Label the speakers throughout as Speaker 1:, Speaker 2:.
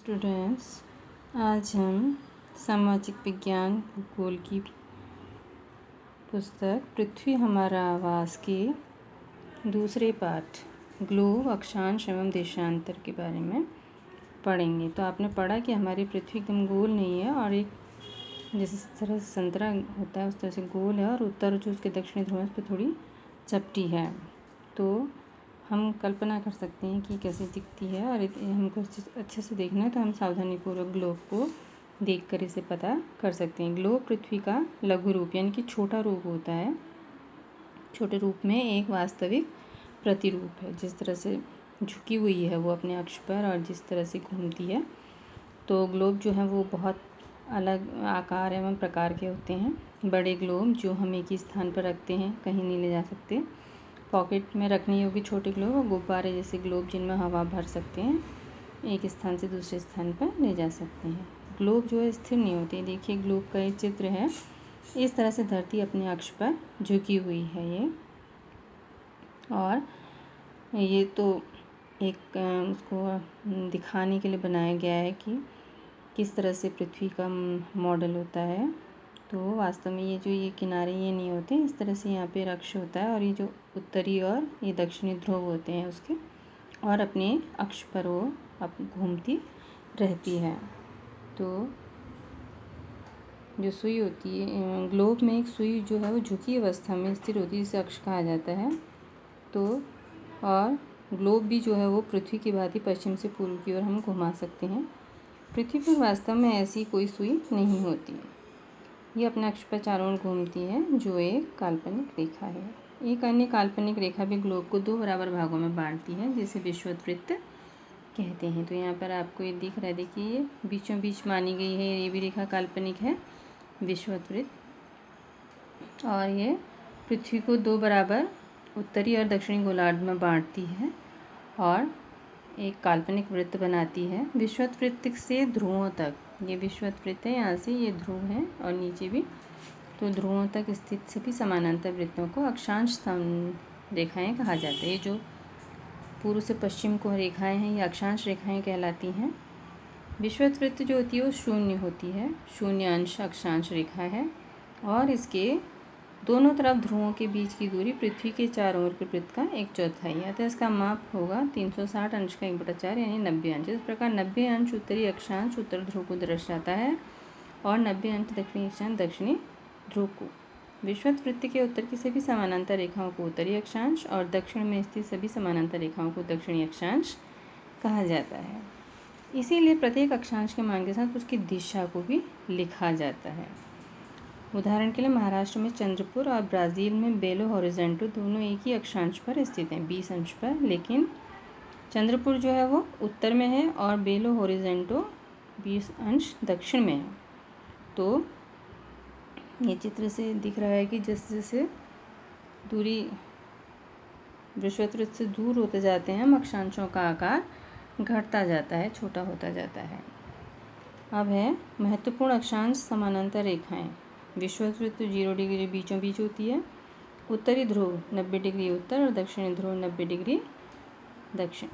Speaker 1: Students, आज हम सामाजिक विज्ञान भूगोल की पुस्तक पृथ्वी हमारा आवास के दूसरे पाठ ग्लोब, अक्षांश एवं देशांतर के बारे में पढ़ेंगे। तो आपने पढ़ा कि हमारी पृथ्वी एकदम गोल नहीं है और एक जिस तरह से संतरा होता है उस तरह से गोल है, और उत्तर जो उसके दक्षिणी ध्रुव उस पर थोड़ी चपटी है। तो हम कल्पना कर सकते हैं कि कैसे दिखती है, और हमको अच्छे से देखना है तो हम सावधानीपूर्वक ग्लोब को देखकर इसे पता कर सकते हैं। ग्लोब पृथ्वी का लघु रूप यानी कि छोटा रूप होता है। छोटे रूप में एक वास्तविक प्रतिरूप है। जिस तरह से झुकी हुई है वो अपने अक्ष पर और जिस तरह से घूमती है, तो ग्लोब जो है वो बहुत अलग आकार एवं प्रकार के होते हैं। बड़े ग्लोब जो हम एक ही स्थान पर रखते हैं, कहीं नहीं ले जा सकते। पॉकेट में रखने योग्य छोटे ग्लोब और गुब्बारे जैसे ग्लोब जिनमें हवा भर सकते हैं, एक स्थान से दूसरे स्थान पर ले जा सकते हैं। ग्लोब जो है स्थिर नहीं होती। देखिए ग्लोब का एक चित्र है। इस तरह से धरती अपने अक्ष पर झुकी हुई है ये, और ये तो एक उसको दिखाने के लिए बनाया गया है कि किस तरह से पृथ्वी का मॉडल होता है। तो वास्तव में ये किनारे ये नहीं होते। इस तरह से यहाँ पे अक्ष होता है, और ये जो उत्तरी और ये दक्षिणी ध्रुव होते हैं उसके, और अपने अक्ष पर वो अब घूमती रहती है। तो जो सुई होती है ग्लोब में, एक सुई जो है वो झुकी अवस्था में स्थिर होती है, जिसे अक्ष कहा जाता है। तो और ग्लोब भी जो है वो पृथ्वी की भांति पश्चिम से पूर्व की ओर हम घुमा सकते हैं। पृथ्वी पर वास्तव में ऐसी कोई सुई नहीं होती। ये अपने अक्ष पर चारों ओर घूमती है, जो एक काल्पनिक रेखा है। एक अन्य काल्पनिक रेखा भी ग्लोब को 2 बराबर भागों में बांटती है, जिसे विषुवत वृत्त कहते हैं। तो यहाँ पर आपको ये दिख रहा है, देखिए ये बीचों बीच मानी गई है, ये भी रेखा काल्पनिक है, विषुवत वृत्त। और ये पृथ्वी को 2 बराबर उत्तरी और दक्षिणी गोलार्ध में बांटती है और एक काल्पनिक वृत्त बनाती है। विषुवत वृत्त से ध्रुवों तक, ये विषुवत वृत्त है, यहाँ से ये ध्रुव है और नीचे भी, तो ध्रुवों तक स्थित सभी समानांतर वृत्तों को अक्षांश रेखाएं कहा जाता है। ये जो पूर्व से पश्चिम को रेखाएं हैं, ये अक्षांश रेखाएं कहलाती हैं। विषुवत वृत्त जो होती है वो शून्य होती है, शून्य अंश अक्षांश रेखा है, और इसके दोनों तरफ ध्रुवों के बीच की दूरी पृथ्वी के चारों ओर के वृत्त का 1/4 है। अतः इसका माप होगा 360 अंश का 1/4 यानी 90 अंश। इस प्रकार 90 अंश उत्तरी अक्षांश उत्तर ध्रुव को दर्शाता है, और 90 अंश दक्षिणी अक्षांश दक्षिणी ध्रुव को। विषुवत वृत्त के उत्तर की सभी समानांतर रेखाओं को उत्तरी अक्षांश और दक्षिण में स्थित सभी समानांतर रेखाओं को दक्षिणी अक्षांश कहा जाता है। इसीलिए प्रत्येक अक्षांश के मान के साथ उसकी दिशा को भी लिखा जाता है। उदाहरण के लिए महाराष्ट्र में चंद्रपुर और ब्राज़ील में बेलो हॉरिज़ॉन्टो दोनों एक ही अक्षांश पर स्थित हैं, 20 अंश पर, लेकिन चंद्रपुर जो है वो उत्तर में है और बेलो हॉरिज़ॉन्टो 20 अंश दक्षिण में है। तो ये चित्र से दिख रहा है कि जैसे जैसे दूरी विषुवत वृत्त से दूर होते जाते हैं, हम अक्षांशों का आकार घटता जाता है, छोटा होता जाता है। अब है महत्वपूर्ण अक्षांश समानांतर रेखाएं। विषुवत वृत्त 0 डिग्री बीचों बीच होती है। उत्तरी ध्रुव 90 डिग्री उत्तर और दक्षिणी ध्रुव 90 डिग्री दक्षिण।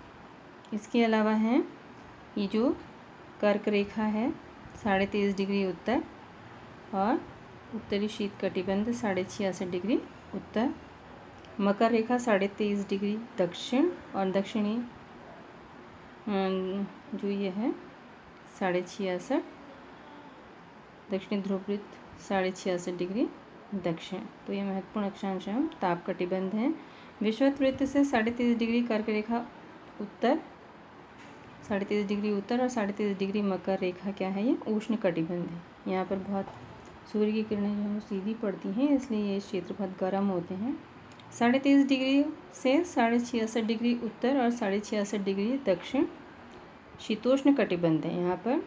Speaker 1: इसके अलावा है ये जो कर्क रेखा है 23.5 डिग्री उत्तर, और उत्तरी शीत कटिबंध 66.5 डिग्री उत्तर। मकर रेखा 23.5 डिग्री दक्षिण, और दक्षिणी जो ये है 66.5, दक्षिणी ध्रुव वृत्त 66.5 डिग्री दक्षिण। तो ये महत्वपूर्ण अक्षांश एवं ताप कटिबंध हैं। विषुवत वृत्त से 23.5 डिग्री कर्क रेखा उत्तर, 23.5 डिग्री उत्तर और 23.5 डिग्री मकर रेखा क्या है, ये उष्ण कटिबंध है। यहाँ पर बहुत सूर्य की किरणें जो है सीधी पड़ती हैं, इसलिए ये क्षेत्र बहुत गर्म होते हैं। 23.5 डिग्री से 66.5 डिग्री उत्तर और 66.5 डिग्री दक्षिण शीतोष्ण कटिबंध है। यहाँ पर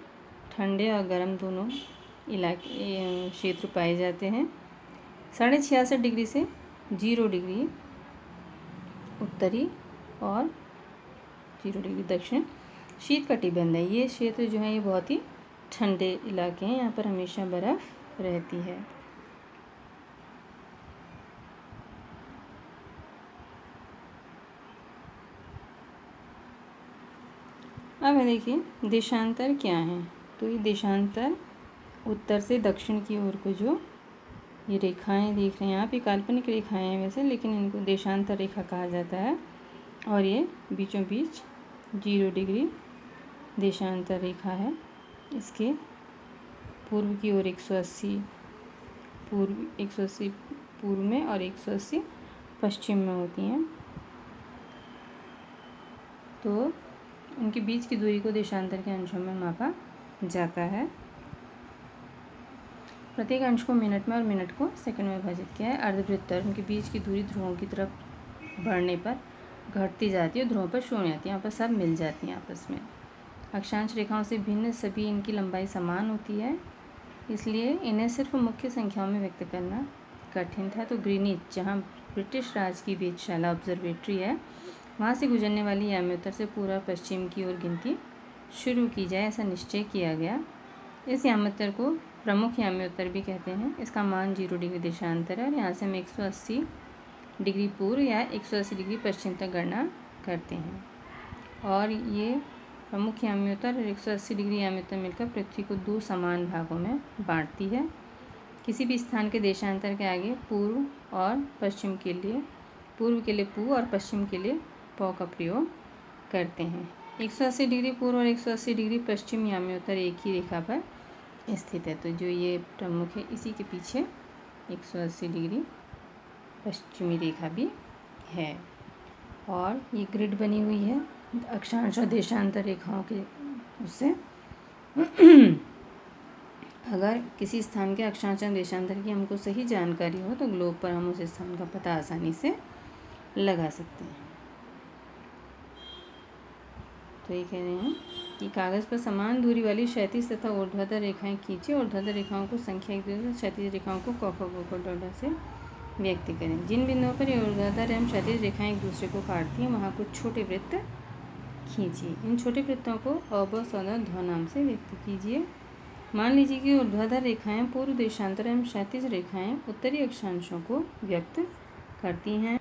Speaker 1: ठंडे और गर्म दोनों इलाके क्षेत्र पाए जाते हैं। 66.5 डिग्री से 0 डिग्री उत्तरी और 0 डिग्री दक्षिण शीत कटिबंध है। ये क्षेत्र जो है ये बहुत ही ठंडे इलाके हैं, यहाँ पर हमेशा बर्फ़ रहती है। अब देखिए देशांतर क्या है। तो ये देशांतर उत्तर से दक्षिण की ओर को जो ये रेखाएं देख रहे हैं आप, ये काल्पनिक रेखाएं हैं वैसे, लेकिन इनको देशांतर रेखा कहा जाता है। और ये बीचों बीच 0 डिग्री देशांतर रेखा है। इसके पूर्व की ओर 180 पूर्व में और 180 पश्चिम में होती हैं। तो उनके बीच की दूरी को देशांतर के अंशों में मापा जाता है। प्रत्येक अंश को मिनट में और मिनट को सेकंड में विभाजित किया है। अर्धवृत्त उनके बीच की दूरी ध्रुवों की तरफ बढ़ने पर घटती जाती है, ध्रुवों पर शून्य आती है, यहाँ पर सब मिल जाती हैं आपस में। अक्षांश रेखाओं से भिन्न सभी इनकी लंबाई समान होती है, इसलिए इन्हें सिर्फ मुख्य संख्याओं में व्यक्त करना कठिन था। तो ग्रीनिच, जहाँ ब्रिटिश राज की वेधशाला ऑब्जर्वेटरी है, वहाँ से गुजरने वाली याम्योत्तर से पूर्व पश्चिम की ओर गिनती शुरू की जाए, ऐसा निश्चय किया गया। इस याम्योत्तर को प्रमुख याम्योत्तर भी कहते हैं। इसका मान 0 डिग्री देशांतर है और यहाँ से हम 180 डिग्री पूर्व या 180 डिग्री पश्चिम तक गणना करते हैं। और ये प्रमुख याम्योत्तर और 180 डिग्री याम्योत्तर मिलकर पृथ्वी को 2 समान भागों में बांटती है। किसी भी स्थान के देशांतर के आगे पूर्व और पश्चिम के लिए पूर्व के लिए पू और पश्चिम के लिए पौ का प्रयोग करते हैं। 180 डिग्री पूर्व और 180 डिग्री पश्चिम याम्योत्तर एक ही रेखा पर स्थित है। तो जो ये प्रमुख है, इसी के पीछे 180 डिग्री पश्चिमी रेखा भी है। और ये ग्रिड बनी हुई है अक्षांश और देशांतर रेखाओं के उससे। अगर किसी स्थान के अक्षांश और देशांतर की हमको सही जानकारी हो तो ग्लोब पर हम उस स्थान का पता आसानी से लगा सकते हैं। तो ये कह रहे हैं कि कागज़ पर समान दूरी वाली क्षैतिज तथा ऊर्ध्वाधर रेखाएं खींचे। ऊर्ध्वाधर रेखाओं को संख्या एक दूसरे से, क्षैतिज रेखाओं को क से व्यक्त करें। जिन बिंदुओं पर ये ऊर्ध्वाधर एवं क्षैतिज रेखाएं एक दूसरे को काटती हैं, वहाँ कुछ छोटे वृत्त खींचिए। इन छोटे वृत्तों को अ ब स ध नाम से व्यक्त कीजिए। मान लीजिए कि ऊर्ध्वाधर रेखाएं पूर्व देशांतर एवं क्षैतिज रेखाएं उत्तरी अक्षांशों को व्यक्त करती हैं।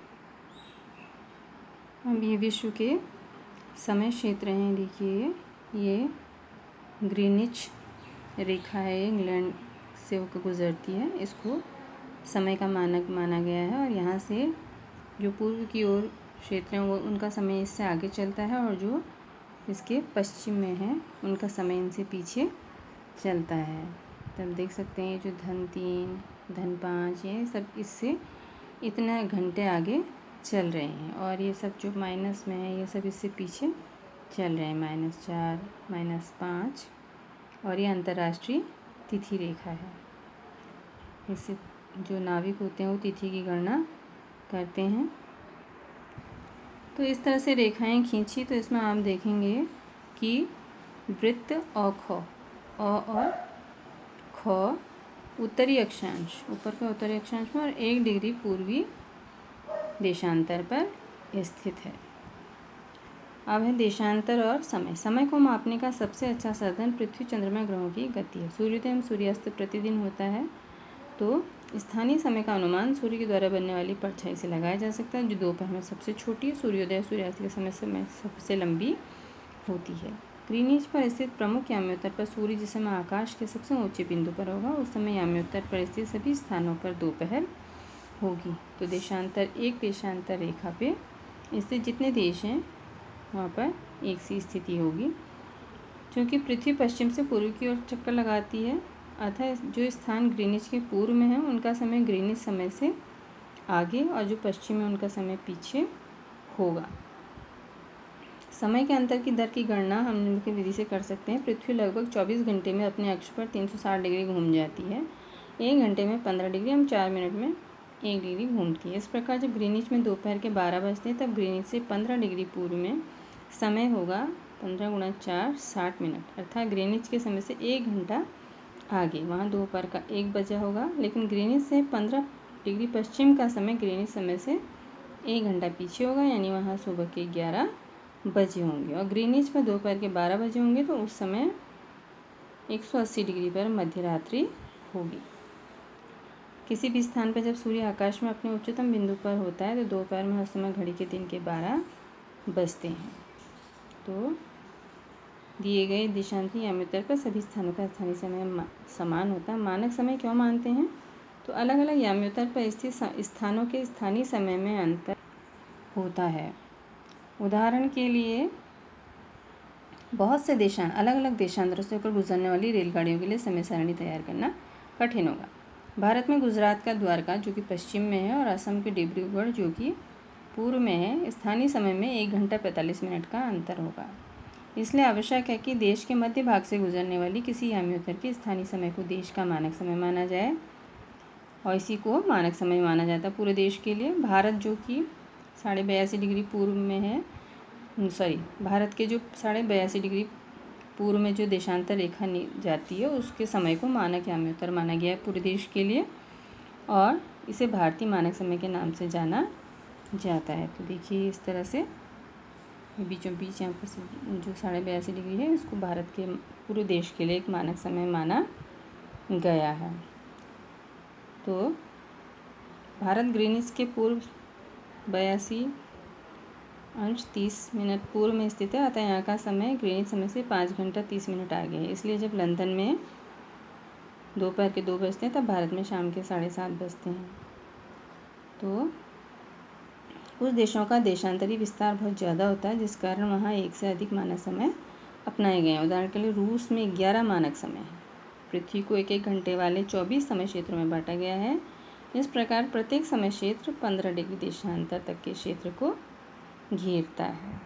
Speaker 1: अब ये विश्व के समय क्षेत्र हैं। देखिए ये ग्रीनिच रेखा है, इंग्लैंड से होकर गुजरती है, इसको समय का मानक माना गया है। और यहाँ से जो पूर्व की ओर क्षेत्र हैं वो उनका समय इससे आगे चलता है, और जो इसके पश्चिम में है उनका समय इनसे पीछे चलता है। तब देख सकते हैं जो धन 3 धन 5 ये सब इससे इतना घंटे आगे चल रहे हैं, और ये सब जो माइनस में है ये सब इससे पीछे चल रहे हैं, -4 -5। और ये अंतर्राष्ट्रीय तिथि रेखा है। इससे जो नाविक होते हैं वो तिथि की गणना करते हैं। तो इस तरह से रेखाएं खींची, तो इसमें आप देखेंगे कि वृत्त अ और ख उत्तरी अक्षांश, ऊपर का उत्तरी अक्षांश में और 1 डिग्री पूर्वी देशांतर पर स्थित है। अब है देशांतर और समय। समय को मापने का सबसे अच्छा साधन पृथ्वी, चंद्रमा, ग्रहों की गति है। सूर्योदय एवं सूर्यास्त प्रतिदिन होता है, तो स्थानीय समय का अनुमान सूर्य के द्वारा बनने वाली परछाई से लगाया जा सकता है, जो दोपहर में सबसे छोटी है। सूर्योदय सूर्यास्त के समय सबसे लंबी होती है। ग्रीनिच पर स्थित प्रमुख याम्योत्तर पर सूर्य जिस समय आकाश के सबसे ऊंचे बिंदु पर होगा, उस समय याम्योत्तर पर स्थित सभी स्थानों पर दोपहर होगी। तो देशांतर, एक देशांतर रेखा पे स्थित जितने देश हैं वहाँ पर एक सी स्थिति होगी। क्योंकि पृथ्वी पश्चिम से पूर्व की ओर चक्कर लगाती है, अतः जो स्थान ग्रीनिच के पूर्व में है उनका समय ग्रीनिच समय से आगे, और जो पश्चिम में उनका समय पीछे होगा। समय के अंतर की दर की गणना हम निम्नलिखित विधि से कर सकते हैं। पृथ्वी लगभग 24 घंटे में अपने अक्ष पर 360 डिग्री घूम जाती है। 1 घंटे में 15 डिग्री एवं 4 मिनट में 1 डिग्री घूमती है। इस प्रकार जब ग्रीनिच में दोपहर के 12 बजते हैं, तब ग्रीनिच से 15 डिग्री पूर्व में समय होगा 15 × 4 60 मिनट, अर्थात ग्रीनिच के समय से 1 घंटा आगे। वहाँ दोपहर का 1 बजा होगा, लेकिन ग्रीनिच से 15 डिग्री पश्चिम का समय ग्रीनिच समय से 1 घंटा पीछे होगा, यानी वहाँ सुबह के 11 बजे होंगे। और ग्रीनिच में दोपहर के 12 बजे होंगे, तो उस समय 180 डिग्री पर मध्य रात्रि होगी। किसी भी स्थान पर जब सूर्य आकाश में अपने उच्चतम बिंदु पर होता है, तो दोपहर में उस समय घड़ी के दिन के 12 बजते हैं। तो दिए गए देशांतरी याम्योत्तर पर सभी स्थानों का स्थानीय समय समान होता है। मानक समय क्यों मानते हैं? तो अलग अलग याम्योत्तर पर स्थित स्थानों के स्थानीय समय में अंतर होता है। उदाहरण के लिए बहुत से अलग अलग देशांतरों से होकर गुजरने वाली रेलगाड़ियों के लिए समय सारणी तैयार करना कठिन होगा। भारत में गुजरात का द्वारका जो कि पश्चिम में है और असम के डिब्रूगढ़ जो कि पूर्व में है, स्थानीय समय में 1 घंटा 45 मिनट का अंतर होगा। इसलिए आवश्यक है कि देश के मध्य भाग से गुजरने वाली किसी याम्योत्तर के स्थानीय समय को देश का मानक समय माना जाए और इसी को मानक समय माना जाता है पूरे देश के लिए। भारत जो कि 82.5 डिग्री पूर्व में है, भारत के जो 82.5 डिग्री पूर्व में जो देशांतर रेखा जाती है उसके समय को मानक याम्योत्तर माना गया है पूरे देश के लिए और इसे भारतीय मानक समय के नाम से जाना जाता है। तो देखिए इस तरह से बीचों बीच यहाँ पर जो 82.5 डिग्री है इसको भारत के पूरे देश के लिए एक मानक समय माना गया है। तो भारत ग्रीनिच के पूर्व 82.30 पूर्व में स्थित है, अतः यहाँ का समय ग्रीनिच समय से 5 घंटा 30 मिनट आगे है। इसलिए जब लंदन में दोपहर के 2 बजते हैं तब भारत में शाम के 7:30 बजते हैं। तो कुछ देशों का देशांतरी विस्तार बहुत ज़्यादा होता है जिस कारण वहाँ एक से अधिक मानक समय अपनाए गए हैं। उदाहरण के लिए रूस में 11 मानक समय है। पृथ्वी को 1-1 घंटे वाले 24 समय क्षेत्रों में बांटा गया है। इस प्रकार प्रत्येक समय क्षेत्र 15 डिग्री देशांतर तक के क्षेत्र को घेरता है।